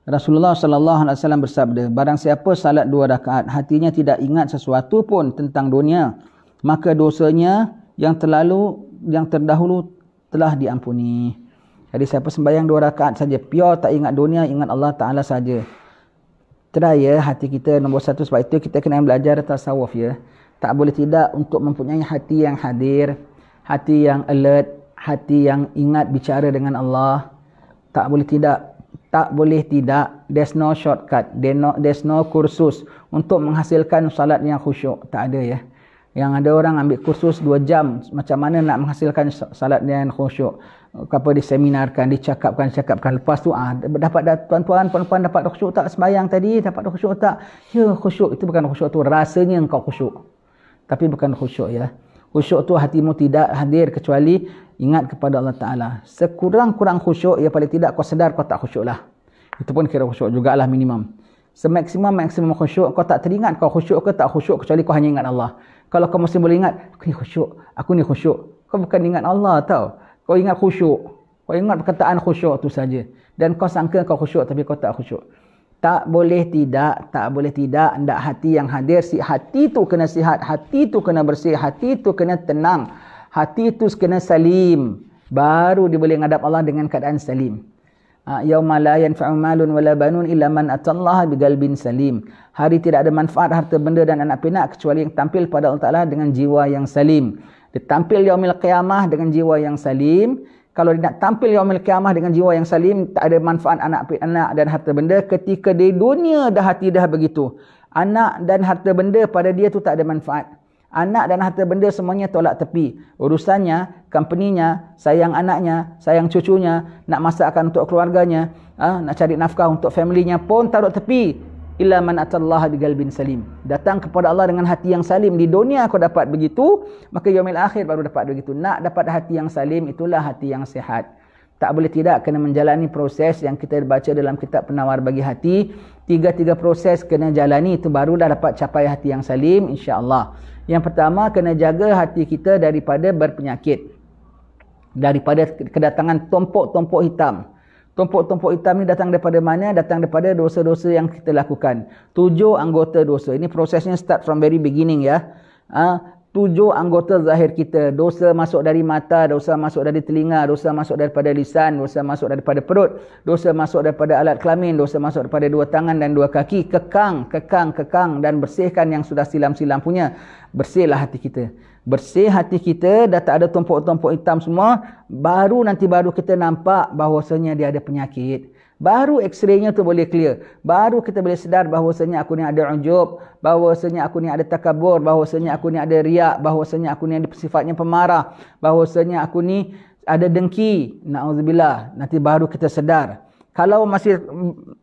Rasulullah sallallahu alaihi wasallam bersabda, barang siapa salat 2 rakaat hatinya tidak ingat sesuatu pun tentang dunia, maka dosanya yang terdahulu telah diampuni. Jadi siapa sembahyang 2 rakaat saja, pure tak ingat dunia, ingat Allah Taala saja. Try ya hati kita nombor 1. Sebab itu kita kena belajar tasawuf ya. Tak boleh tidak untuk mempunyai hati yang hadir, hati yang alert, hati yang ingat bicara dengan Allah. Tak boleh tidak, there's no shortcut, there's no kursus untuk menghasilkan salat yang khusyuk. Tak ada ya. Yang ada orang ambil kursus 2 jam macam mana nak menghasilkan salat yang khusyuk. Apa diseminarkan, dicakapkan. Lepas tu dapat tuan-tuan, puan-puan dapat khusyuk tak sembahyang tadi? Dapat khusyuk tak? Ya, khusyuk. Itu bukan khusyuk tu, rasanya engkau khusyuk. Tapi bukan khusyuk ya. Khusyuk tu hatimu tidak hadir kecuali ingat kepada Allah Ta'ala. Sekurang-kurang khusyuk, ya paling tidak kau sedar kau tak khusyuk lah. Itu pun kira khusyuk jugalah minimum. Semaksimum khusyuk, kau tak teringat kau khusyuk ke tak khusyuk kecuali kau hanya ingat Allah. Kalau kau mesti boleh ingat, aku ni khusyuk. Kau bukan ingat Allah tau. Kau ingat khusyuk. Kau ingat perkataan khusyuk tu saja. Dan kau sangka kau khusyuk tapi kau tak khusyuk. Tak boleh tidak. Hendak hati yang hadir. Hati tu kena sihat. Hati tu kena bersih. Hati tu kena tenang. Hati tu kena salim. Baru dia boleh menghadap Allah dengan keadaan salim. Yauma la yanfa'u malun wala banun illa man atallaha biqalbin salim. Hari tidak ada manfaat harta benda dan anak pinak kecuali yang tampil pada Allah Taala dengan jiwa yang salim. Dia tampil yaumil qiyamah dengan jiwa yang salim. Kalau dia nak tampil yaumil qiyamah dengan jiwa yang salim, tak ada manfaat anak dan harta benda. Ketika di dunia hati dah begitu, anak dan harta benda pada dia tu tak ada manfaat. Anak dan harta benda semuanya tolak tepi. Urusannya, company-nya, sayang anaknya, sayang cucunya, nak masakkan untuk keluarganya, nak cari nafkah untuk family-nya pun taruh tepi. Illa man atallaha biqalbin salim. Datang kepada Allah dengan hati yang salim. Di dunia kau dapat begitu, maka yaumil akhir baru dapat begitu. Nak dapat hati yang salim, itulah hati yang sihat. Tak boleh tidak kena menjalani proses yang kita baca dalam kitab Penawar Bagi Hati. Tiga proses kena jalani, itu baru dah dapat capai hati yang salim insya-Allah. Yang pertama, kena jaga hati kita daripada berpenyakit. Daripada kedatangan tompok-tompok hitam. Tompok-tompok hitam ni datang daripada mana? Datang daripada dosa-dosa yang kita lakukan. 7 anggota dosa. Ini prosesnya start from very beginning ya. 7 anggota zahir kita. Dosa masuk dari mata, dosa masuk dari telinga, dosa masuk daripada lisan, dosa masuk daripada perut, dosa masuk daripada alat kelamin, dosa masuk daripada 2 tangan dan 2 kaki. Kekang dan bersihkan yang sudah silam-silam punya. Bersihlah hati kita. Bersih hati kita, dah tak ada tompok-tompok hitam semua, baru kita nampak bahawasanya dia ada penyakit. Baru x-raynya tu boleh clear. Baru kita boleh sedar bahawasanya aku ni ada ujub, bahawasanya aku ni ada takabur, bahawasanya aku ni ada riak, bahawasanya aku ni ada sifatnya pemarah, bahawasanya aku ni ada dengki. Na'udzubillah. Nanti baru kita sedar. Kalau masih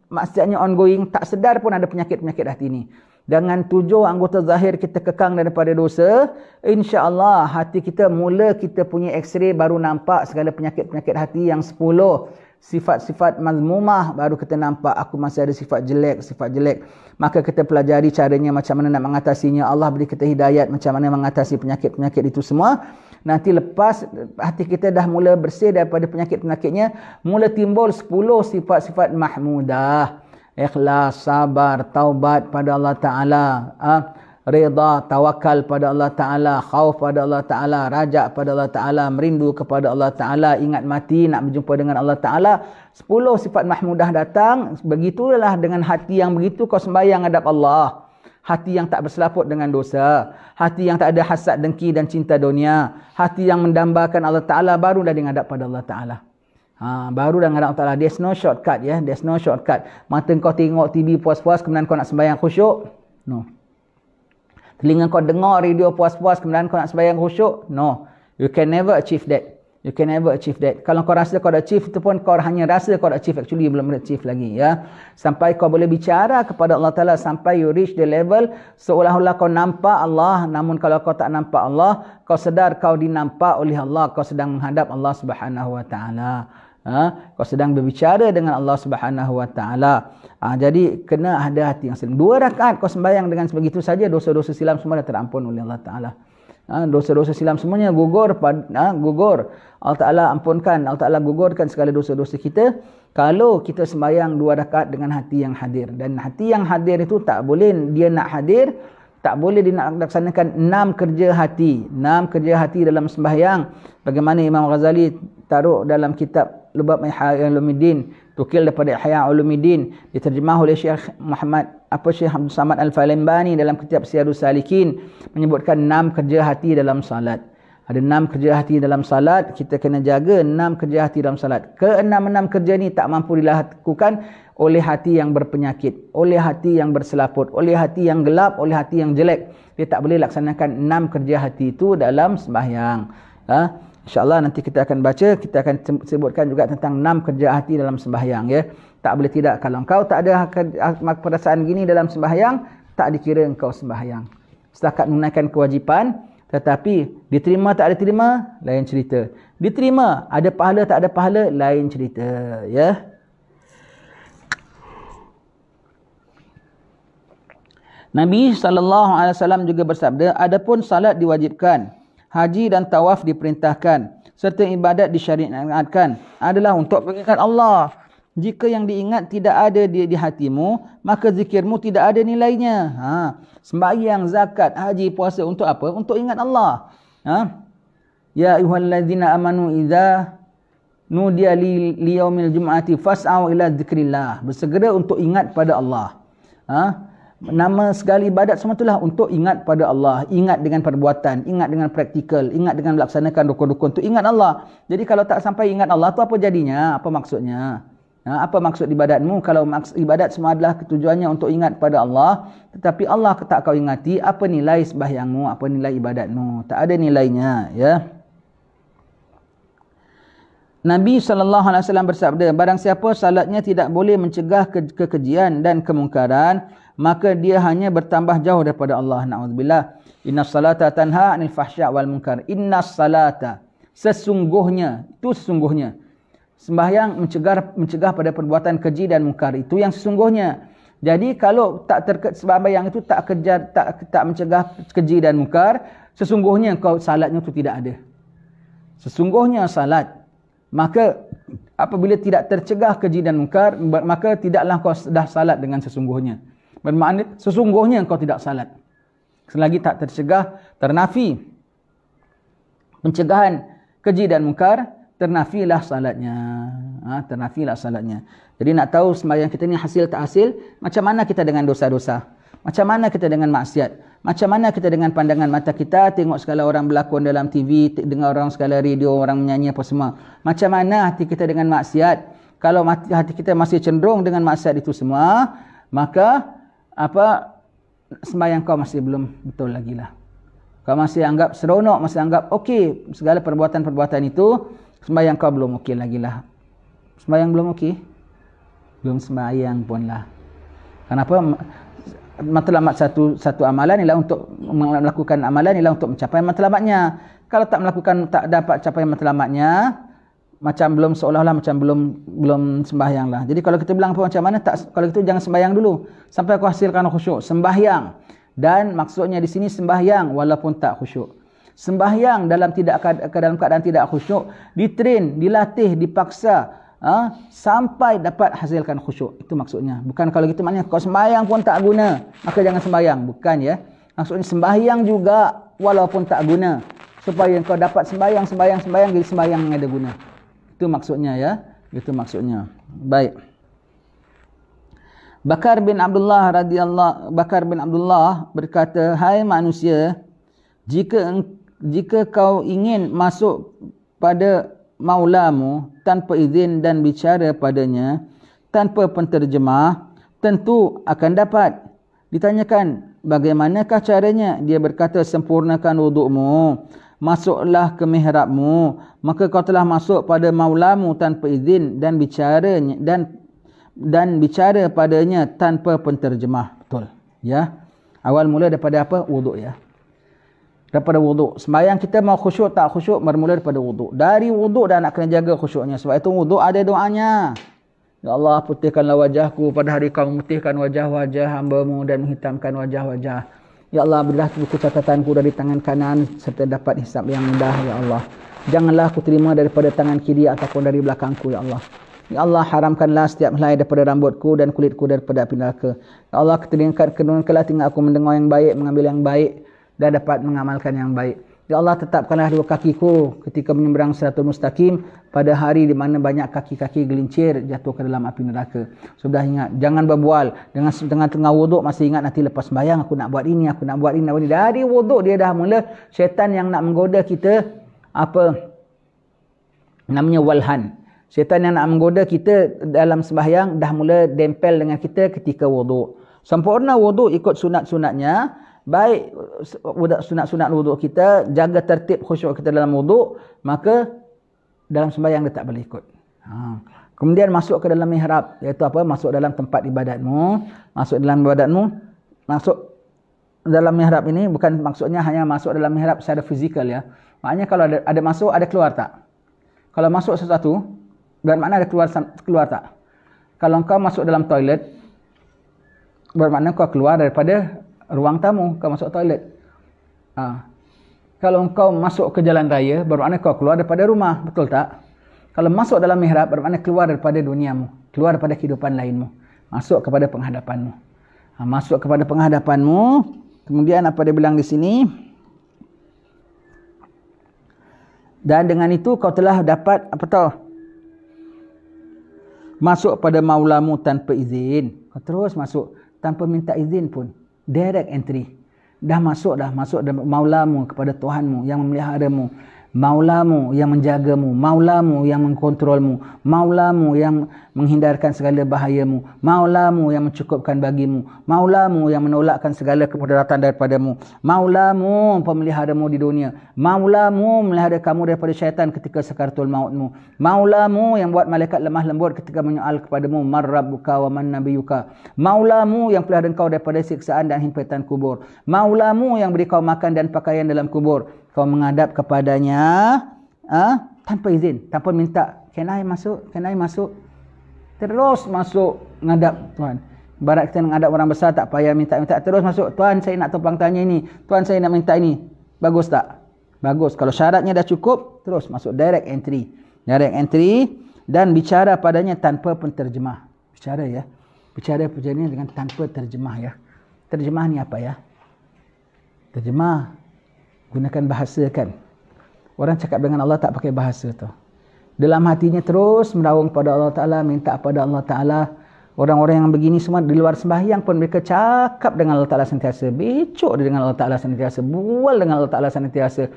maksudnya ongoing, tak sedar pun ada penyakit-penyakit hati ni. Dengan 7 anggota zahir kita kekang daripada dosa, insya-Allah hati kita mula kita punya x-ray baru nampak segala penyakit-penyakit hati yang 10. Sifat-sifat mazmumah baru kita nampak aku masih ada sifat jelek. Maka kita pelajari caranya macam mana nak mengatasinya. Allah beri kita hidayat macam mana mengatasi penyakit-penyakit itu semua. Nanti lepas hati kita dah mula bersih daripada penyakit-penyakitnya, mula timbul 10 sifat-sifat mahmudah. Ikhlas, sabar, taubat pada Allah Ta'ala, reda, tawakal pada Allah Ta'ala, khauf pada Allah Ta'ala, rajak pada Allah Ta'ala, merindu kepada Allah Ta'ala, ingat mati, nak berjumpa dengan Allah Ta'ala. 10 sifat mahmudah datang. Begitulah dengan hati yang begitu kau sembahyang hadap Allah. Hati yang tak berselaput dengan dosa. Hati yang tak ada hasad, dengki dan cinta dunia. Hati yang mendambakan Allah Ta'ala, baru dah menghadap pada Allah Ta'ala. Baru dah menghadap Allah Ta'ala. There's no shortcut ya. There's no shortcut. Mata kau tengok TV puas-puas, kemudian kau nak sembahyang khusyuk? No. Telinga kau dengar radio puas-puas, kemudian kau nak sembahyang khusyuk? No. You can never achieve that. You can never achieve that. Kalau kau rasa kau dah achieve, itu pun kau hanya rasa kau dah achieve. Actually, belum achieve lagi ya. Sampai kau boleh bicara kepada Allah Ta'ala, sampai you reach the level seolah-olah kau nampak Allah. Namun kalau kau tak nampak Allah, kau sedar kau dinampak oleh Allah. Kau sedang menghadap Allah Subhanahu Wa Ta'ala. Kau sedang berbicara dengan Allah Subhanahu Wa Ta'ala. Jadi kena ada hati yang salim. 2 rakaat kau sembahyang dengan sebegitu saja, dosa-dosa silam semua dah terampun oleh Allah Ta'ala. Dosa-dosa silam semuanya gugur. Allah Ta'ala ampunkan. Allah Ta'ala gugurkan segala dosa-dosa kita. Kalau kita sembahyang 2 rakaat dengan hati yang hadir, dan hati yang hadir itu tak boleh dia nak hadir, tak boleh dia nak laksanakan 6 kerja hati. 6 kerja hati dalam sembahyang. Bagaimana Imam Ghazali taruh dalam kitab Lubab Ihya Ulumuddin, tukil daripada Ihya Ulumuddin, diterjemah oleh Syekh Syekh Abdul Samad Al-Falembani dalam kitab Siyarus Salikin, menyebutkan 6 kerja hati dalam salat. Ada 6 kerja hati dalam salat, kita kena jaga 6 kerja hati dalam salat. Ke-6 kerja ni tak mampu dilakukan oleh hati yang berpenyakit, oleh hati yang berselaput, oleh hati yang gelap, oleh hati yang jelek. Dia tak boleh laksanakan 6 kerja hati itu dalam sembahyang. InsyaAllah nanti kita akan baca, kita akan sebutkan juga tentang 6 kerja hati dalam sembahyang. Ya. Tak boleh tidak. Kalau engkau tak ada perasaan gini dalam sembahyang, tak dikira engkau sembahyang. Setakat menunaikan kewajipan. Tetapi diterima tak ada terima, lain cerita. Diterima, ada pahala tak ada pahala, lain cerita. Ya. Nabi SAW juga bersabda, adapun salat diwajibkan, haji dan tawaf diperintahkan, serta ibadat disyariatkan adalah untuk mengingat Allah. Jika yang diingat tidak ada di hatimu, maka zikirmu tidak ada nilainya. Sembahyang, zakat, haji, puasa untuk apa? Untuk ingat Allah. Ya ayyuhallazina amanu idza nudiya liyaumil jum'ati fas'au ila dzikrillah. Bersegera untuk ingat pada Allah. Nama segala ibadat semua itulah untuk ingat pada Allah. Ingat dengan perbuatan, ingat dengan praktikal, ingat dengan melaksanakan rukun-rukun, untuk ingat Allah. Jadi kalau tak sampai ingat Allah tu apa jadinya? Apa maksudnya? Apa maksud ibadatmu? Kalau ibadat semua adalah tujuannya untuk ingat pada Allah, tetapi Allah tak kau ingati, apa nilai sembahyangmu, apa nilai ibadatmu? Tak ada nilainya. Ya. Nabi SAW bersabda, barang siapa salatnya tidak boleh mencegah kekejian dan kemungkaran, maka dia hanya bertambah jauh daripada Allah. Na'udzubillah. Innas salata tanha 'anil fahsya' wal munkar. Innas salata, sesungguhnya, itu sesungguhnya. Sembahyang mencegah pada perbuatan keji dan mungkar, itu yang sesungguhnya. Jadi kalau sembahyang itu tak mencegah keji dan mungkar, sesungguhnya kau salatnya itu tidak ada. Sesungguhnya salat, maka apabila tidak tercegah keji dan mungkar, maka tidaklah kau dah salat dengan sesungguhnya. Bermakna sesungguhnya kau tidak salat. Selagi tak tercegah, ternafi pencegahan keji dan mungkar, ternafilah salatnya. Ternafilah salatnya. Jadi nak tahu sembahyang kita ni hasil tak hasil, macam mana kita dengan dosa-dosa? Macam mana kita dengan maksiat? Macam mana kita dengan pandangan mata kita, tengok segala orang berlakon dalam TV, dengar orang segala radio, orang menyanyi apa semua. Macam mana hati kita dengan maksiat? Kalau hati kita masih cenderung dengan maksiat itu semua, maka sembahyang kau masih belum betul lagi lah. Kau masih anggap seronok, masih anggap okey segala perbuatan-perbuatan itu, sembahyang kau belum okey lagi lah. Sembahyang belum okey? Belum sembahyang pun lah. Kenapa? Matlamat satu amalan ialah untuk melakukan amalan ialah untuk mencapai matlamatnya. Kalau tak melakukan, tak dapat capai matlamatnya, macam belum, seolah-olah macam belum sembahyang lah. Jadi kalau kita bilang apa macam mana, kalau itu jangan sembahyang dulu sampai kau hasilkan khusyuk. Sembahyang, dan maksudnya di sini sembahyang walaupun tak khusyuk. Sembahyang dalam keadaan tidak khusyuk, ditrain, dilatih, dipaksa sampai dapat hasilkan khusyuk. Itu maksudnya. Bukan kalau gitu maknanya kau sembahyang pun tak guna, maka jangan sembahyang. Bukan ya. Maksudnya sembahyang juga walaupun tak guna, supaya kau dapat sembahyang jadi sembahyang yang ada guna. Itu maksudnya ya. Itu maksudnya. Baik. Bakar bin Abdullah berkata, hai manusia, jika kau ingin masuk pada maulamu tanpa izin dan bicara padanya tanpa penterjemah, tentu akan dapat. Ditanyakan, bagaimanakah caranya? Dia berkata, sempurnakan wudukmu, masuklah ke mihrabmu, maka kau telah masuk pada maulamu tanpa izin dan bicaranya dan bicara padanya tanpa penterjemah. Betul ya. Awal mula daripada apa? Wuduk ya. Daripada wuduk. Sembahyang kita mau khusyuk tak khusyuk, bermula daripada wuduk. Dari wuduk dah nak kena jaga khusyuknya. Sebab itu wuduk ada doanya. Ya Allah, putihkanlah wajahku pada hari kau memutihkan wajah-wajah hamba-Mu dan menghitamkan wajah-wajah. Ya Allah, berilah buku catatanku dari tangan kanan serta dapat hisab yang mudah, ya Allah. Janganlah aku terima daripada tangan kiri ataupun dari belakangku, ya Allah. Ya Allah, haramkanlah setiap helai daripada rambutku dan kulitku daripada api neraka. Ya Allah, kedengkanlah tinggal aku mendengar yang baik, mengambil yang baik dan dapat mengamalkan yang baik. Ya Allah, tetapkanlah dua kakiku ketika menyeberang siratul mustaqim pada hari di mana banyak kaki-kaki gelincir jatuh ke dalam api neraka. Sudah ingat, jangan berbual dengan tengah wuduk masih ingat nanti lepas sembahyang aku nak buat ini, aku nak buat ini. Dari wuduk dia dah mula syaitan yang nak menggoda kita apa namanya walhan. Syaitan yang nak menggoda kita dalam sembahyang dah mula dempel dengan kita ketika wuduk. Sempurna wuduk ikut sunat-sunatnya. Baik sunat-sunat wuduk kita, jaga tertib khusyuk kita dalam wuduk, maka dalam sembahyang dia tak boleh ikut. Kemudian masuk ke dalam mihrab, iaitu apa? Masuk dalam tempat ibadatmu. Masuk dalam mihrab ini bukan maksudnya hanya masuk dalam mihrab secara fizikal ya. Maknanya kalau ada masuk, ada keluar tak? Kalau masuk sesuatu, bermakna ada keluar tak? Kalau engkau masuk dalam toilet, bermakna kau keluar daripada ruang tamu, kau masuk toilet. Kalau engkau masuk ke jalan raya, bermakna kau keluar daripada rumah, betul tak? Kalau masuk dalam mihrab, bermakna keluar daripada duniamu, keluar daripada kehidupan lainmu, masuk kepada penghadapanmu. Masuk kepada penghadapanmu. Kemudian apa dia bilang di sini? Dan dengan itu kau telah dapat apa tahu? Masuk pada maulamu tanpa izin. Kau terus masuk tanpa minta izin pun. Direct entry. Dah masuk maulamu kepada Tuhanmu yang memeliharamu. Maulamu yang menjagamu, maulamu yang mengkontrolmu, maulamu yang menghindarkan segala bahayamu, maulamu yang mencukupkan bagimu, maulamu yang menolakkan segala kemudaratan daripadamu, maulamu pemeliharamu di dunia, maulamu melihara kamu daripada syaitan ketika sakaratul mautmu, maulamu yang buat malaikat lemah lembut ketika menyoal kepadamu, man rabbuka wa man nabiyuka, maulamu yang pelihara engkau daripada siksaan dan himpitan kubur, maulamu yang beri kau makan dan pakaian dalam kubur. Kau menghadap kepadanya tanpa izin, tanpa minta, can I masuk? Terus masuk menghadap Tuhan. Ibarat kita menghadap orang besar, tak payah minta-minta, terus masuk. Tuhan, saya nak tumpang tanya ini. Tuhan, saya nak minta ini. Bagus tak? Bagus. Kalau syaratnya dah cukup, terus masuk direct entry. Direct entry dan bicara padanya tanpa penterjemah. Bicara pujiannya dengan tanpa terjemah ya. Terjemah ni apa ya? Terjemah gunakan bahasa kan. Orang cakap dengan Allah tak pakai bahasa tu. Dalam hatinya terus meraung pada Allah Ta'ala, minta pada Allah Ta'ala. Orang-orang yang begini semua di luar sembahyang pun mereka cakap dengan Allah Ta'ala sentiasa. Becok dengan Allah Ta'ala sentiasa. Bual dengan Allah Ta'ala sentiasa.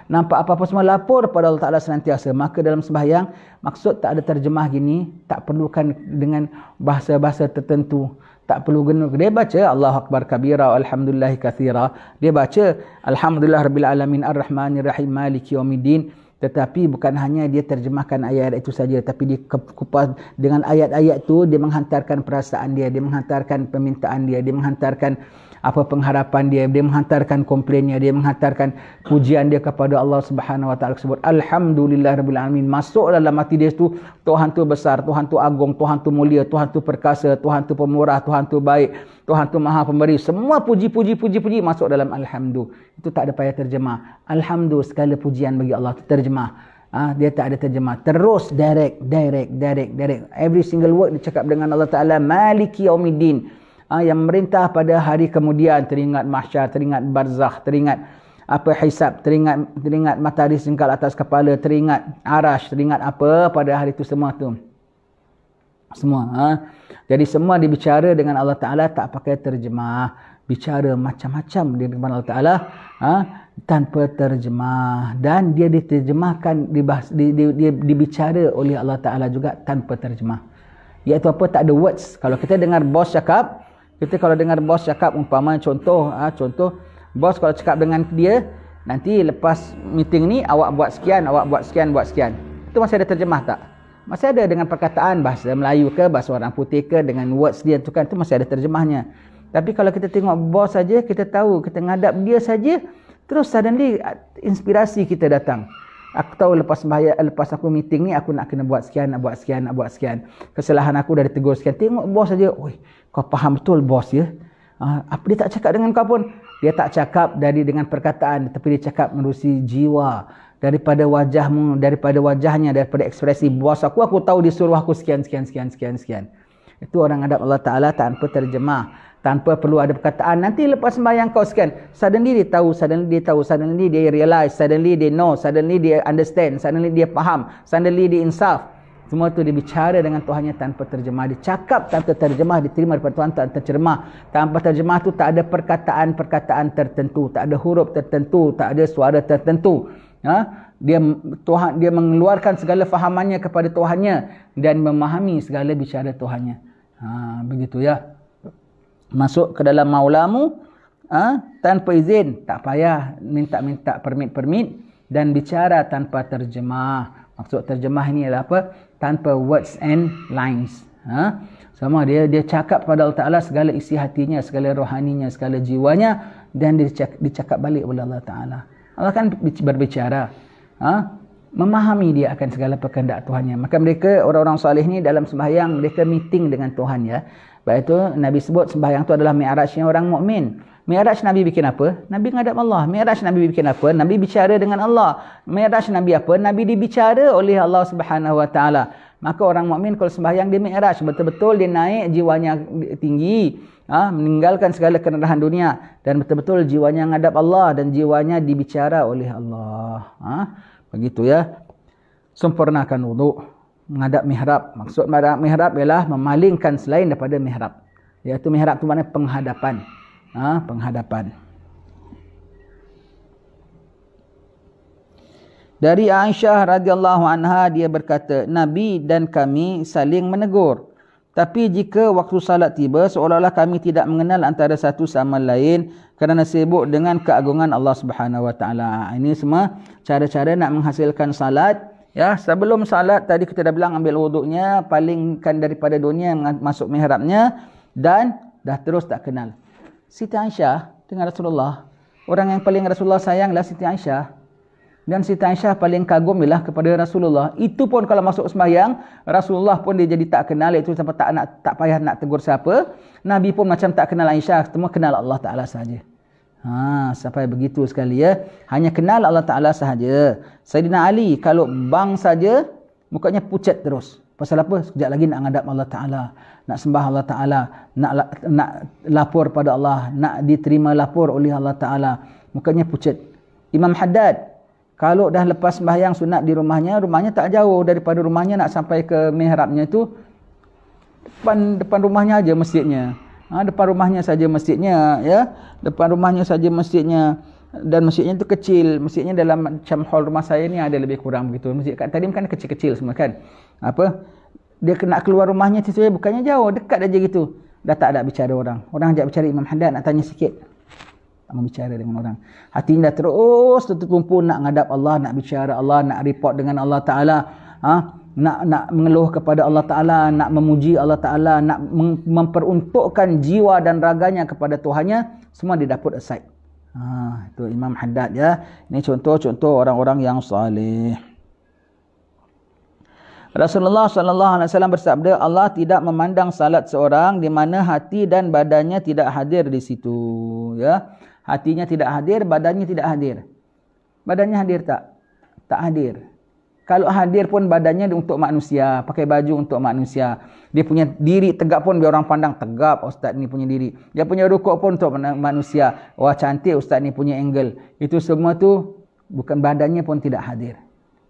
Nampak apa-apa semua lapor pada Allah Ta'ala senantiasa. Maka dalam sembahyang, maksud tak ada terjemah gini. Tak perlukan dengan bahasa-bahasa tertentu. Tak perlu guna. Dia baca Allahu Akbar kabira alhamdulillahi katsira. Dia baca alhamdulillah rabbil alamin arrahmanir rahim maliki yaumiddin. Tetapi bukan hanya dia terjemahkan ayat-ayat itu saja, tapi dia kupas dengan ayat-ayat itu dia menghantarkan perasaan dia menghantarkan permintaan dia menghantarkan apa pengharapan dia menghantarkan komplainnya, dia menghantarkan pujian dia kepada Allah Subhanahu wa taala sebut alhamdulillahirabbil alamin. Masuk dalam hati dia tu Tuhan tu besar, Tuhan tu agung, Tuhan tu mulia, Tuhan tu perkasa, Tuhan tu pemurah, Tuhan tu baik, Tuhan tu maha pemberi. Semua puji masuk dalam alhamdu. Itu tak ada payah terjemah. Alhamdu segala pujian bagi Allah, itu terjemah. Dia tak ada terjemah. Terus direct. Every single word dia cakap dengan Allah Ta'ala maliki yaumiddin. Yang merintah pada hari kemudian, teringat mahsyar, teringat barzakh, teringat apa hisab, teringat matahari singkal atas kepala, teringat arash, teringat apa pada hari itu semua tu. Semua. Jadi semua dibicara dengan Allah Ta'ala tak pakai terjemah. Bicara macam-macam dengan Allah Ta'ala tanpa terjemah. Dan dia diterjemahkan, dibicara oleh Allah Ta'ala juga tanpa terjemah. Iaitu apa? Tak ada words. Kalau kita dengar bos cakap, umpama contoh bos kalau cakap dengan dia, nanti lepas meeting ni awak buat sekian. Itu masih ada terjemah tak? Masih ada dengan perkataan bahasa Melayu ke, bahasa orang putih ke, dengan words dia tu kan, itu masih ada terjemahnya. Tapi kalau kita tengok bos saja, kita tahu, kita ngadap dia saja, terus suddenly inspirasi kita datang. Aku tahu lepas aku meeting ni aku nak kena buat sekian. Kesalahan aku dah ditegur sekian. Tengok bos saja, oi, kau faham betul bos ya. Apa dia tak cakap dengan kau pun? Dia tak cakap dengan perkataan, tapi dia cakap menerusi jiwa. daripada wajahmu, daripada wajahnya, daripada ekspresi bos aku tahu dia suruh aku sekian. Itu orang hadap Allah Ta'ala tanpa terjemah, tanpa perlu ada perkataan. Nanti lepas sembahyang kau sekian, suddenly dia tahu, suddenly dia realize, suddenly dia know, suddenly dia understand, suddenly dia faham, suddenly dia insaf. Semua tu dia bicara dengan Tuhannya tanpa terjemah. Dia cakap tanpa terjemah, diterima daripada Tuhan tanpa terjemah. Tanpa terjemah tu tak ada perkataan-perkataan tertentu, tak ada huruf tertentu, tak ada suara tertentu. Dia mengeluarkan segala fahamannya kepada Tuhannya dan memahami segala bicara Tuhannya. Begitu ya. Masuk ke dalam maulamu tanpa izin, tak payah minta permit dan bicara tanpa terjemah. Maksud terjemah ini adalah apa? Tanpa words and lines. Sama dia cakap pada Allah Ta'ala segala isi hatinya, segala rohaninya, segala jiwanya, dan dicakap balik oleh Allah Ta'ala. Allah kan berbicara, memahami dia akan segala perkehendak Tuhannya. Maka mereka, orang-orang soleh ni dalam sembahyang, mereka meeting dengan Tuhan ya. Baik itu Nabi sebut sembahyang tu adalah mi'rajnya orang mukmin. Mi'raj Nabi bikin apa? Nabi menghadap Allah. Mi'raj Nabi bikin apa? Nabi bicara dengan Allah. Mi'raj Nabi apa? Nabi dibicara oleh Allah Subhanahu Wa Taala. Maka orang mukmin kalau sembahyang dia mi'raj, betul-betul dia naik, jiwanya tinggi, meninggalkan segala kerendahan dunia, dan betul-betul jiwanya menghadap Allah dan jiwanya dibicara oleh Allah. Begitu ya. Sempurnakan wuduk, menghadap mihrab. Maksud menghadap mihrab ialah memalingkan selain daripada mihrab. Iaitu mihrab tu maknanya penghadapan. Penghadapan. Dari Aisyah radhiyallahu anha, dia berkata, Nabi dan kami saling menegur. Tapi jika waktu salat tiba, seolah-olah kami tidak mengenal antara satu sama lain kerana sibuk dengan keagungan Allah Subhanahu Wa Taala. Ini semua cara-cara nak menghasilkan salat. Ya, sebelum salat tadi kita dah bilang ambil wuduknya, palingkan daripada dunia, masuk mihrabnya, dan dah terus tak kenal. Siti Aisyah dengan Rasulullah, orang yang paling Rasulullah sayanglah Siti Aisyah. Dan Siti Aisyah paling kagum ialah kepada Rasulullah. Itu pun kalau masuk sembahyang, Rasulullah pun dia jadi tak kenal, itu sampai tak payah nak tegur siapa. Nabi pun macam tak kenal Aisyah, semua kenal Allah Ta'ala sahaja. Sampai begitu sekali ya. Hanya kenal Allah Ta'ala sahaja. Sayyidina Ali kalau bang saja, mukanya pucat terus. Pasal apa? Sekejap lagi nak ngadap Allah Ta'ala, nak sembah Allah Ta'ala, nak lapor pada Allah, nak diterima lapor oleh Allah Ta'ala. Mukanya pucat. Imam Haddad, kalau dah lepas sembahyang sunat di rumahnya tak jauh daripada rumahnya, nak sampai ke mihrabnya tu depan rumahnya aja masjidnya. Depan rumahnya saja masjidnya ya. Depan rumahnya saja masjidnya. Dan masjidnya tu kecil. Masjidnya dalam macam hall rumah saya ni ada lebih kurang begitu. Masjid kat tadi kan kecil-kecil semua kan. Dia nak keluar rumahnya tu bukannya jauh, dekat aja gitu. Dah tak ada bicara orang. Orang ajak bicara Imam Haddad, nak tanya sikit. Tak mau bicara dengan orang. Hatinya dah terus tertumpu nak ngadap Allah, nak bicara Allah, nak report dengan Allah Ta'ala. Nak mengeluh kepada Allah Ta'ala, nak memuji Allah Ta'ala, nak memperuntukkan jiwa dan raganya kepada Tuhannya. Semua dia dah put aside. Itu Imam Haddad ya. Ini contoh-contoh orang-orang yang salih. Rasulullah sallallahu alaihi wasallam bersabda, Allah tidak memandang salat seorang di mana hati dan badannya tidak hadir di situ, ya. Hatinya tidak hadir, badannya tidak hadir. Badannya hadir tak? Tak hadir. Kalau hadir pun badannya untuk manusia, pakai baju untuk manusia. Dia punya diri tegak pun biar orang pandang tegap ustaz ni punya diri. Dia punya rukuk pun untuk manusia. Wah cantik ustaz ni punya angle. Itu semua tu bukan, badannya pun tidak hadir.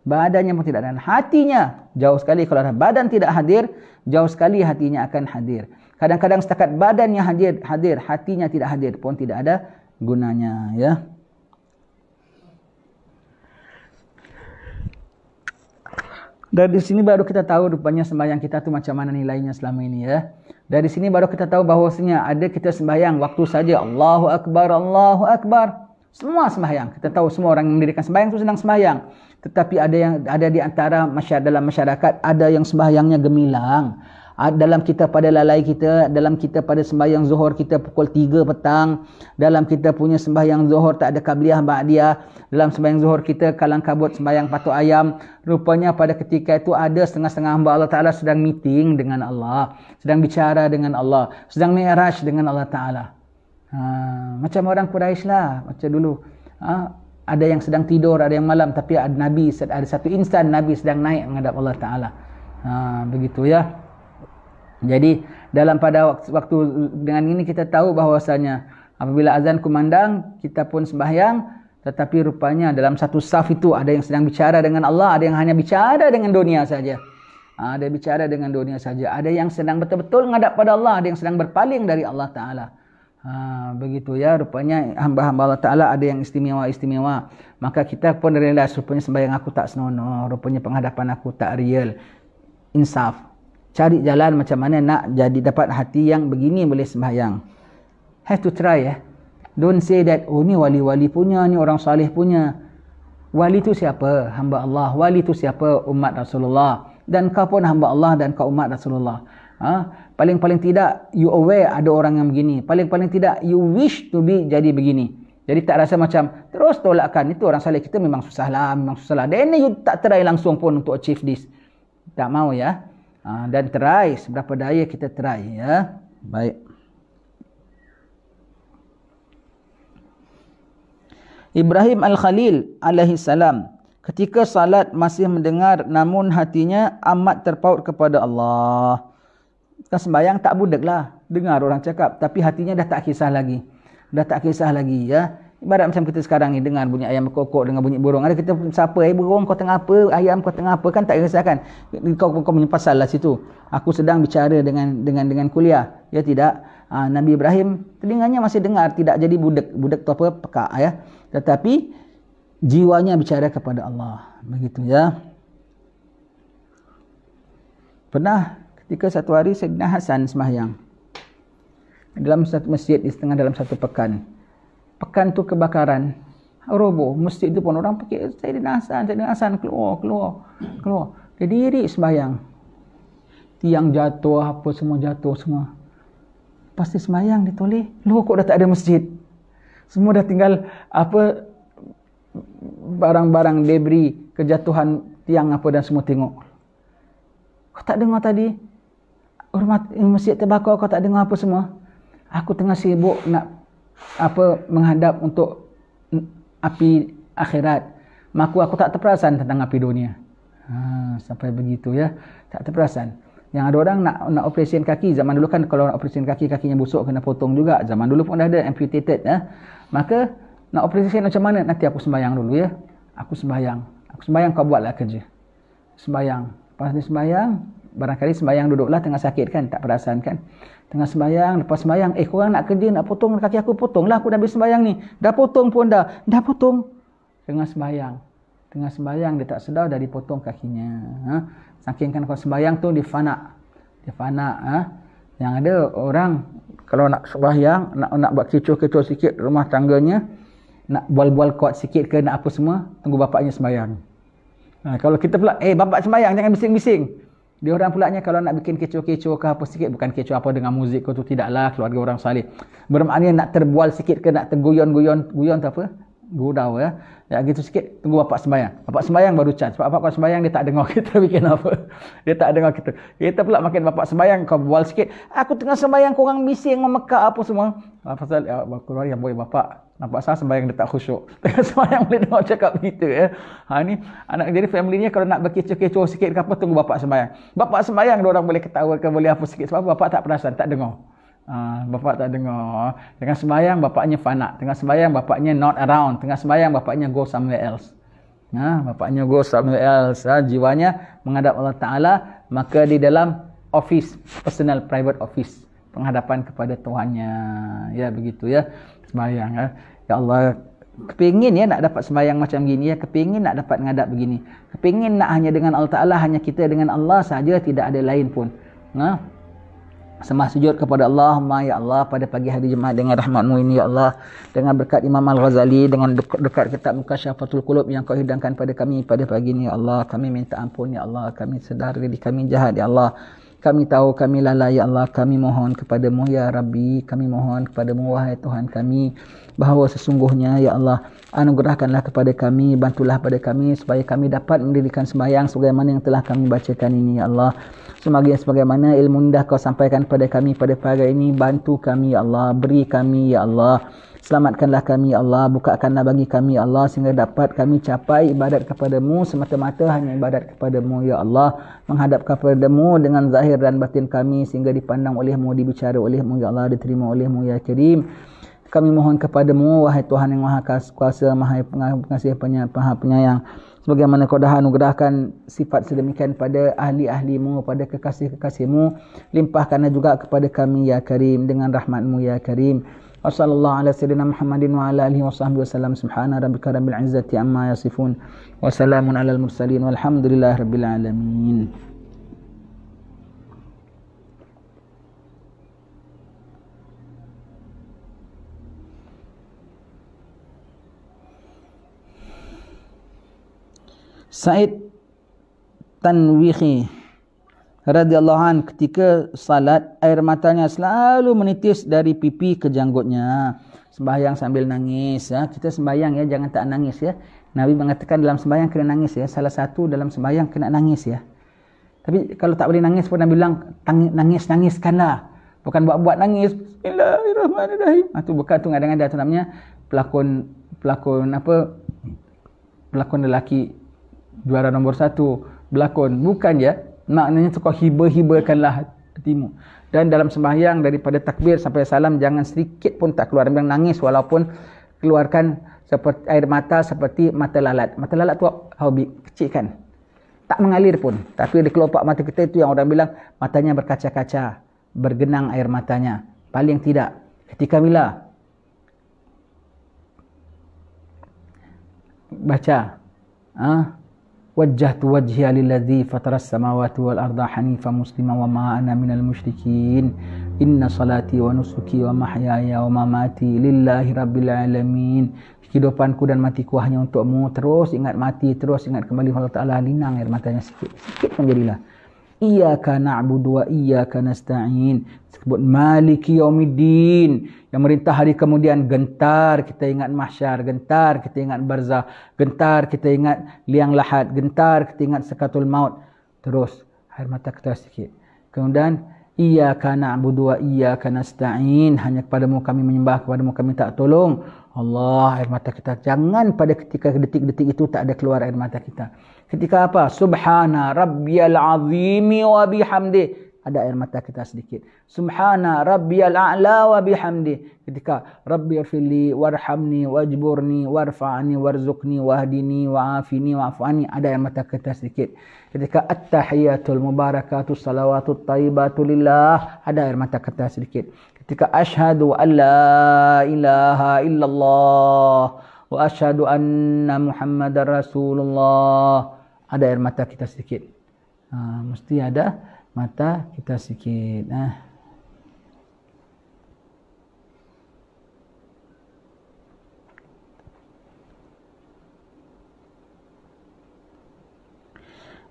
Badannya pun tidak, dan hatinya jauh sekali. Kalau badan tidak hadir, jauh sekali hatinya akan hadir. Kadang-kadang setakat badannya hadir, hatinya tidak hadir pun tidak ada gunanya, ya. Dari sini baru kita tahu rupanya sembahyang kita tu macam mana nilainya selama ini, ya. Dari sini baru kita tahu bahawasanya ada kita sembahyang waktu saja Allahu Akbar, Allahu Akbar. Semua sembahyang. Kita tahu semua orang yang mendirikan sembahyang tu sedang sembahyang. Tetapi ada di antara dalam masyarakat ada yang sembahyangnya gemilang. Dalam kita pada lalai kita, dalam kita pada sembahyang zuhur kita pukul 3 petang, dalam kita punya sembahyang zuhur tak ada qabliyah ba'diyah, dalam sembahyang zuhur kita kalang kabut sembahyang patuk ayam. Rupanya pada ketika itu ada setengah-setengah hamba Allah Ta'ala sedang meeting dengan Allah, sedang bicara dengan Allah, sedang mi'raj dengan Allah Ta'ala. Macam orang Quraisy lah, macam dulu. Ada yang sedang tidur, ada yang malam, tapi ada Nabi, ada satu instan Nabi sedang naik menghadap Allah Ta'ala. Begitu ya. Jadi dalam pada waktu dengan ini kita tahu bahwasanya apabila azan kumandang, kita pun sembahyang, tetapi rupanya dalam satu saf itu ada yang sedang bicara dengan Allah, ada yang hanya bicara dengan dunia saja. Ada bicara dengan dunia saja. Ada yang sedang betul-betul menghadap pada Allah, ada yang sedang berpaling dari Allah Ta'ala. Begitu ya, rupanya hamba-hamba Allah Ta'ala ada yang istimewa-istimewa. Maka kita pun realize rupanya sembahyang aku tak senonoh, rupanya penghadapan aku tak real. Insaf. Cari jalan macam mana nak jadi dapat hati yang begini boleh sembahyang. Have to try ya. Don't say that, oh ni wali-wali punya, ni orang salih punya. Wali tu siapa? Hamba Allah. Wali tu siapa? Umat Rasulullah. Dan kau pun hamba Allah dan kau umat Rasulullah. Paling-paling tidak you aware ada orang yang begini. Paling-paling tidak you wish to be jadi begini. Jadi tak rasa macam terus tolakkan. Itu orang salih kita memang susah lah. Dan you tak try langsung pun untuk achieve this. Tak mau ya. Dan try. Seberapa daya kita try ya. Baik. Ibrahim Al-Khalil alaihi salam, ketika salat masih mendengar namun hatinya amat terpaut kepada Allah. Kan sembahyang tak budek lah. Dengar orang cakap. Tapi hatinya dah tak kisah lagi. Dah tak kisah lagi ya. Ibarat macam kita sekarang ni. Dengar bunyi ayam berkokok. Dengar bunyi burung. Ada kita siapa? Burung kau tengah apa? Ayam kau tengah apa? Kan tak kisah kan. Kau menyepasal lah situ. Aku sedang bicara dengan kuliah. Ya tidak. Nabi Ibrahim telinganya masih dengar. Tidak jadi budek. Budek tu apa? Pekak ya. Tetapi jiwanya bicara kepada Allah. Begitu ya. Pernah ketika satu hari Sayyidina Hasan sembahyang dalam satu masjid di setengah dalam satu pekan. Pekan tu kebakaran, roboh. Masjid tu pun orang pakai Sayyidina Hasan keluar. Dia diri sembahyang. Tiang jatuh, apa semua jatuh semua. Pasti sembahyang ditoleh. Loh kok dah tak ada masjid. Semua dah tinggal apa barang-barang debris, kejatuhan tiang apa dan semua tengok. Kau tak dengar tadi? Hormat masjid terbakar, kau tak dengar apa semua? Aku tengah sibuk nak menghadap untuk api akhirat. Maka aku tak terperasan tentang api dunia. Sampai begitu ya. Tak terperasan. Yang ada orang nak operasi kaki. Zaman dulu kan kalau nak operasi kaki, kakinya busuk kena potong juga. Zaman dulu pun dah ada amputated ya. Maka nak operasi macam mana? Nanti aku sembahyang dulu ya. Aku sembahyang kau buatlah kerja. Sembahyang. Lepas ni sembahyang, barangkali sembahyang duduklah tengah sakit kan, tak perasan kan. Tengah sembahyang, lepas sembahyang, korang nak kerja, nak potong kaki aku, potonglah, aku dah habis sembahyang ni. Dah potong pun dah potong. Tengah sembahyang dia tak sedar dah dipotong kakinya. Saking kan kalau sembahyang tu dia fana. Yang ada orang kalau nak sembahyang, nak buat kecoh-kecoh sikit rumah tangganya, nak bual-bual kuat sikit ke nak apa semua, tunggu bapaknya sembahyang. Kalau kita pula, bapak sembahyang jangan bising-bising. Dia orang pulaknya kalau nak bikin kecoh-kecoh ke apa sikit, bukan kecoh apa dengan muzik tu tidaklah, keluarga orang salih. Bermakna nak terbual sikit ke nak terguyon tu apa? Gurau ya. Ya gitu sikit, tunggu bapak sembahyang. Bapak sembahyang baru charge. Sebab bapak sembahyang dia tak dengar kita bikin apa. Dia tak dengar kita. Kita pula makin bapak sembahyang kau bual sikit. Aku tengah sembahyang korang bising memekak apa semua. Pasal keluar yang boleh bapak. Nampak saya sembahyang dia tak khusyuk. Tengah sembahyang boleh dengar cakap begitu ya. Ni anak jadi family ni kalau nak berkecoh-kecoh sikit ke apa tunggu bapak sembahyang. Bapak sembahyang dia orang boleh ketawa ke boleh apa sikit sebab bapak tak perasan, tak dengar. Bapak tak dengar. Tengah sembahyang bapaknya fana. Tengah sembahyang bapaknya not around. Tengah sembahyang bapaknya go somewhere else. Bapaknya go somewhere else. Jiwanya menghadap Allah Ta'ala. Maka di dalam office, personal private office, penghadapan kepada Tuhannya. Ya begitu ya. Sembahyang ya. Ya Allah, kepingin ya nak dapat sembahyang macam gini ya. Kepingin nak dapat menghadap begini. Kepingin nak hanya dengan Allah Ta'ala, hanya kita dengan Allah saja, tidak ada lain pun. Sembah sujud kepada Allah, ya Allah, pada pagi hari Jumaat dengan rahmat-Mu ini ya Allah, dengan berkat Imam Al-Ghazali, dengan dekat kitab Mukasyfatul Qulub yang Kau hidangkan pada kami pada pagi ini ya Allah. Kami minta ampun ya Allah, kami sedar diri kami jahat ya Allah. Kami tahu kami lalai ya Allah, kami mohon kepadamu ya Rabbi, kami mohon kepadamu wahai Tuhan kami, bahawa sesungguhnya ya Allah, anugerahkanlah kepada kami, bantulah pada kami supaya kami dapat mendirikan sembahyang sebagaimana yang telah kami bacakan ini ya Allah. Sebagaimana ilmu dah Kau sampaikan kepada kami pada pagi ini, bantu kami ya Allah, beri kami ya Allah Selamatkanlah kami ya Allah, bukakanlah bagi kami ya Allah sehingga dapat kami capai ibadat kepadamu semata-mata hanya ibadat kepadamu ya Allah, menghadap kepadamu dengan zahir dan batin kami sehingga dipandang olehmu, dibicara olehmu ya Allah, diterima olehmu ya Karim. Kami mohon kepadamu wahai Tuhan yang Maha Kuasa, Maha Pengasih, Maha Penyayang, sebagaimana kau dah anugerahkan sifat sedemikian pada ahli-ahlimu, pada kekasih-kekasihmu, limpahkanlah juga kepada kami ya Karim dengan rahmatmu ya Karim. Wa sallallahu ala sayyidina Muhammadin wa ala alihi wa sahbihi wasallam. Subhana rabbika rabbil izzati amma yasifun wa salamun alal mursalin walhamdulillahi rabbil alamin. Sa'id Tanwihi radhiyallahu an, ketika salat air matanya selalu menitis dari pipi ke janggutnya. Sembahyang sambil nangis ya. Kita sembahyang ya, jangan tak nangis ya. Nabi mengatakan dalam sembahyang kena nangis ya. Salah satu dalam sembahyang kena nangis ya. Tapi kalau tak boleh nangis pun Nabi bilang nangis-nangiskanlah. Bukan buat-buat nangis. Bismillahirrahmanirrahim. Itu bukan, tu kadang-kadang tu namanya pelakon lelaki juara nombor 1 berlakon. Bukan ya, maknanya tu kau hibah-hibahkanlah hatimu. Dan dalam sembahyang daripada takbir sampai salam jangan sedikit pun tak keluar. Memang nangis walaupun keluarkan seperti air mata seperti mata lalat. Mata lalat tu hobi kecil kan, tak mengalir pun. Tapi di kelopak mata kita itu yang orang bilang matanya berkaca-kaca, bergenang air matanya. Paling tidak ketika bila baca wajjahtu wajhiya lilladzi fataras samawati wal arda hanifan musliman wa ma ana minal musyrikin inna salati wa nusuki wa mahyaya wa mamati lillahi rabbil alamin. Kehidupanku dan matiku hanya untukmu. Terus ingat mati, terus ingat kembali Allah Ta'ala. Linang air matanya sikit pun jadilah. Iyyaka na'budu wa iyyaka nasta'in. Sebut Maliki Yaumiddin, yang merintah hari kemudian. Gentar kita ingat mahsyar, gentar kita ingat barzah, gentar kita ingat liang lahat, gentar kita ingat sakatul maut. Terus air mata kita sikit. Kemudian iyyaka na'budu wa iyyaka nasta'in, hanya kepadamu kami menyembah, kepadamu kami tak tolong. Allah, air mata kita jangan pada ketika detik-detik itu tak ada keluar air mata kita. Ketika apa? Subhana rabbiyal azimi wa bihamdi, ada air mata kita sedikit. Subhana rabbiyal a'la wa bihamdi. Ketika rabbi firli warhamni wajburni warfa'ni warzuqni wahdini wa'afini wa'afani, ada air mata kita sedikit. Ketika at-tahiyatul mubarakatus salawatut tayyibatu lillah, ada air mata kita sedikit. Ketika asyhadu an la ilaha illallah wa asyhadu anna muhammadar rasulullah, ada air mata kita sedikit. Mesti ada mata kita sedikit.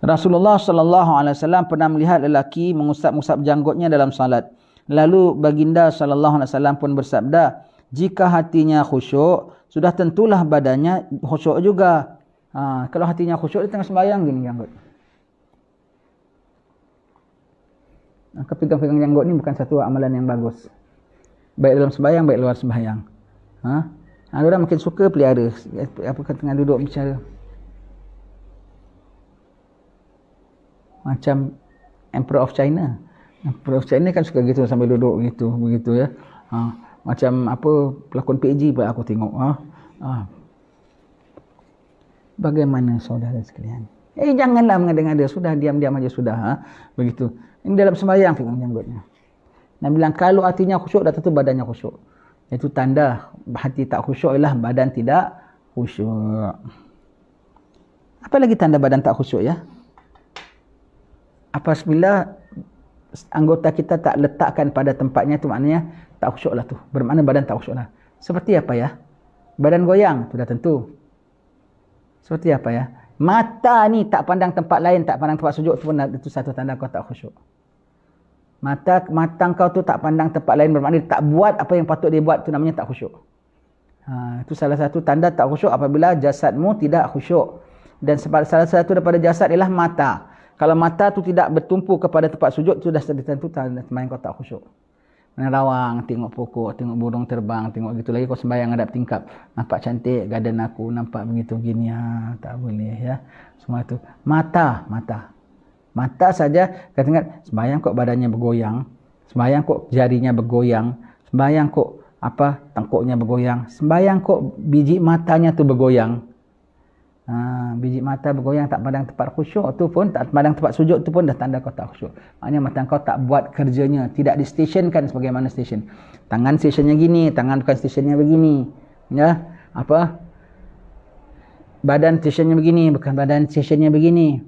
Rasulullah sallallahu alaihi wasallam pernah melihat lelaki mengusap-usap janggutnya dalam salat. Lalu baginda sallallahu alaihi wasallam pun bersabda, jika hatinya khusyuk, sudah tentulah badannya khusyuk juga. Kalau hatinya khusyuk, dia tengah sembahyang gini janggut. Pegang-pegang janggut ni bukan satu amalan yang bagus. Baik dalam sembahyang, baik luar sembahyang. Ada orang makin suka pelihara. Apakah tengah duduk bicara? Macam Emperor of China. Emperor of China kan suka gitu sambil duduk gitu, begitu ya. Macam apa pelakon PG pun aku tengok. Bagaimana saudara sekalian? Janganlah mengada-ngada, sudah diam-diam aja sudah. Begitu. Ini dalam sembahyang pegang janggutnya. Nabi bilang kalau hatinya khusyuk, dah tentu badannya khusyuk. Itu tanda hati tak khusyuk ialah badan tidak khusyuk. Apa lagi tanda badan tak khusyuk ya? Apabila anggota kita tak letakkan pada tempatnya, tu maknanya tak khusyuk lah tu. Bermakna badan tak khusyuk lah. Seperti apa ya? Badan goyang, sudah tentu. Seperti apa ya? Mata ni tak pandang tempat lain, tak pandang tempat sujud, tu pun itu satu tanda kau tak khusyuk. Mata kau tu tak pandang tempat lain, bermakna tak buat apa yang patut dia buat, tu namanya tak khusyuk. Itu salah satu tanda tak khusyuk apabila jasadmu tidak khusyuk. Dan salah satu daripada jasad ialah mata. Kalau mata tu tidak bertumpu kepada tempat sujud, itu dah tentu tanda sembahyang kau tak khusyuk. Nerawang, tengok pokok, tengok burung terbang, tengok gitu lagi kau sembahyang hadap tingkap. Nampak cantik garden aku, nampak begitu gini. Tak boleh ya. Semua itu mata. Mata saja kata ingat sembahyang kok badannya bergoyang, sembahyang kok jarinya bergoyang, sembahyang kok tengkuknya bergoyang, sembahyang kok biji matanya tu bergoyang. Biji mata bergoyang tak pandang tempat khusyuk tu pun, tak pandang tempat sujud tu pun dah tanda kau tak khusyuk. Maknanya mata kau tak buat kerjanya, tidak distationkan sebagaimana station. Tangan stationnya gini, tangan bukan stationnya begini. Ya, badan stationnya begini, bukan badan stationnya begini.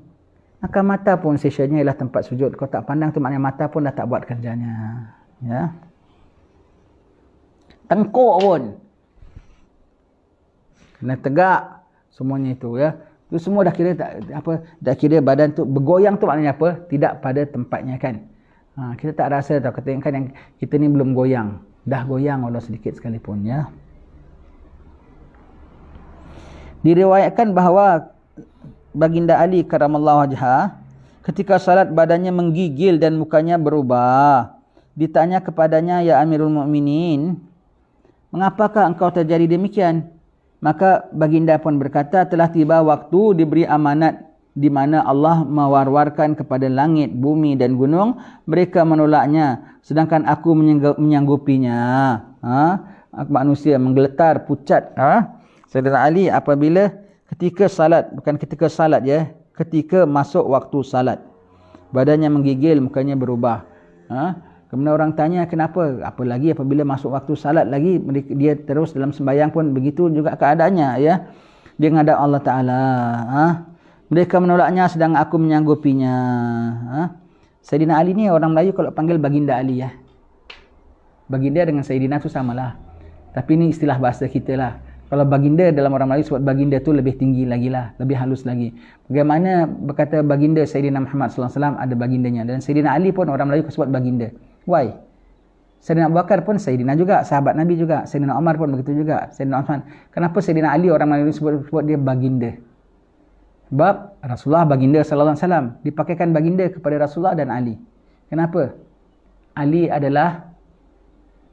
Maka mata pun stationnya ialah tempat sujud. Kau tak pandang tu maknanya mata pun dah tak buat kerjanya. Ya. Tengkuk pun kena tegak. Semuanya itu ya. Itu semua dah kira dah kira badan tu bergoyang tu maknanya apa? Tidak pada tempatnya kan. Kita tak rasa tau ketika yang kita ni belum goyang. Dah goyang walau sedikit sekalipun ya. Diriwayatkan bahawa Baginda Ali karamallahu wajhah ketika salat badannya menggigil dan mukanya berubah. Ditanya kepadanya, ya Amirul Mukminin, mengapakah engkau terjadi demikian? Maka baginda pun berkata, telah tiba waktu diberi amanat di mana Allah mewar-warkan kepada langit, bumi dan gunung. Mereka menolaknya, sedangkan aku menyanggupinya. Manusia menggeletar, pucat. Saudara Ali apabila ketika salat, bukan ketika salat ya, ketika masuk waktu salat, badannya menggigil, mukanya berubah. Kemudian orang tanya kenapa? Apalagi apabila masuk waktu salat lagi, dia terus dalam sembahyang pun begitu juga keadaannya ya. Dia menghadap Allah Taala. Mereka menolaknya sedang aku menyanggupinya. Sayyidina Ali ni orang Melayu kalau panggil Baginda Ali ya. Baginda dengan Sayyidina tu samalah. Tapi ni istilah bahasa kita lah. Kalau Baginda dalam orang Melayu sebut Baginda tu lebih tinggi lagi lah, lebih halus lagi. Bagaimana berkata Baginda Sayyidina Muhammad sallallahu alaihi wasallam ada Bagindanya, dan Sayyidina Ali pun orang Melayu sebut Baginda. Why? Sayyidina Abu Bakar pun Sayyidina juga, sahabat Nabi juga. Sayyidina Umar pun begitu juga. Sayyidina Uthman. Kenapa Sayyidina Ali orang Melayu sebut dia Baginda? Sebab Rasulullah Baginda sallallahu alaihi wasallam, dipakaikan Baginda kepada Rasulullah dan Ali. Kenapa? Ali adalah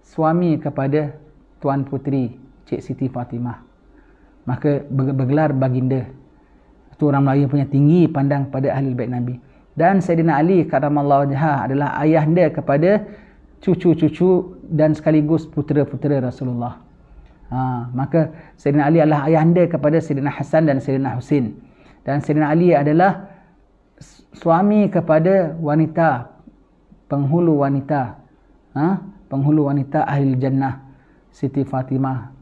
suami kepada Tuan Puteri Cik Siti Fatimah. Maka bergelar Baginda. Itu orang Melayu punya tinggi pandang pada ahli bait Nabi. Dan Sayyidina Ali karamallahu wajhah adalah ayahanda kepada cucu-cucu dan sekaligus putera-putera Rasulullah. Maka Sayyidina Ali adalah ayahanda kepada Sayyidina Hasan dan Sayyidina Husin. Dan Sayyidina Ali adalah suami kepada wanita, penghulu wanita, penghulu wanita ahli jannah, Siti Fatimah,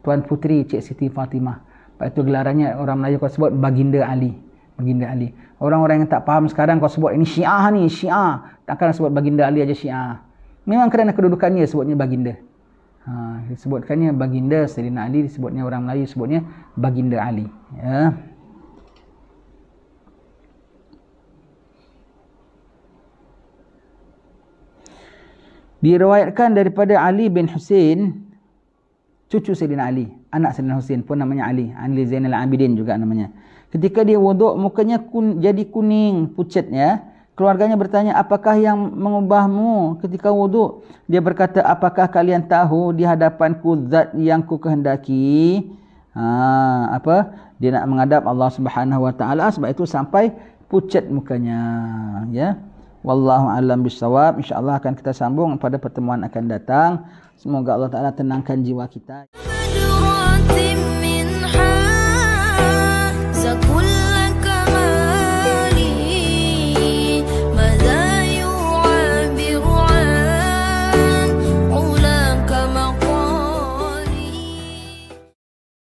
Tuan Puteri Cik Siti Fatimah. Lepas itu gelarannya orang Melayu kau sebut Baginda Ali. Baginda Ali. Orang-orang yang tak faham sekarang kau sebut ini Syiah ni, Syiah. Takkan sebut Baginda Ali aja Syiah. Memang kerana kedudukannya sebutnya Baginda. Disebutkannya Baginda Sayyidina Ali, disebutnya orang Melayu sebutnya Baginda Ali. Ya. Diriwayatkan daripada Ali bin Husain, cucu Sayyidina Ali, anak Sayyidina Husain pun namanya Ali, Ali Zainal Abidin juga namanya. Ketika dia wuduk, mukanya jadi kuning, pucat ya. Keluarganya bertanya, apakah yang mengubahmu ketika wuduk? Dia berkata, apakah kalian tahu di hadapanku zat yang ku kehendaki? Dia nak menghadap Allah Subhanahu Wa Taala, sebab itu sampai pucat mukanya. Ya. Wallahu a'lam bissawab. InsyaAllah akan kita sambung pada pertemuan akan datang. Semoga Allah Ta'ala tenangkan jiwa kita.